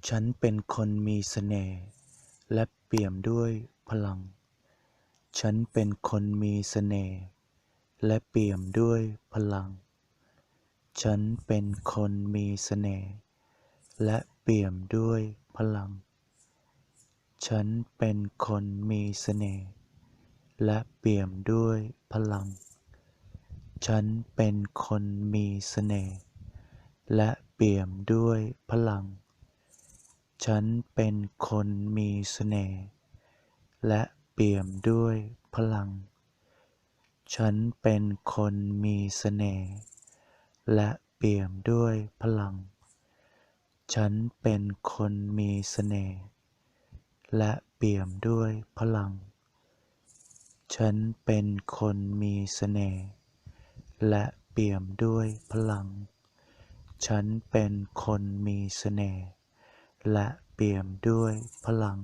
ฉันเป็นคนมีเสน่ห์และเปี่ยมด้วยพลัง ฉันเป็นคนมีเสน่ห์และเปี่ยมด้วยพลัง ฉันเป็นคนมีเสน่ห์และเปี่ยมด้วยพลัง ฉันเป็นคนมีเสน่ห์และเปี่ยมด้วยพลัง ฉันเป็นคนมีเสน่ห์และเปี่ยมด้วยพลัง ฉันเป็นคนมีเสน่ห์และเปี่ยมด้วยพลัง ฉันเป็นคนมีเสน่ห์และเปี่ยมด้วยพลัง ฉันเป็นคนมีเสน่ห์และเปี่ยมด้วยพลัง ฉันเป็นคนมีเสน่ห์และเปี่ยมด้วยพลัง ฉันเป็นคนมีเสน่ห์และเปี่ยมด้วยพลัง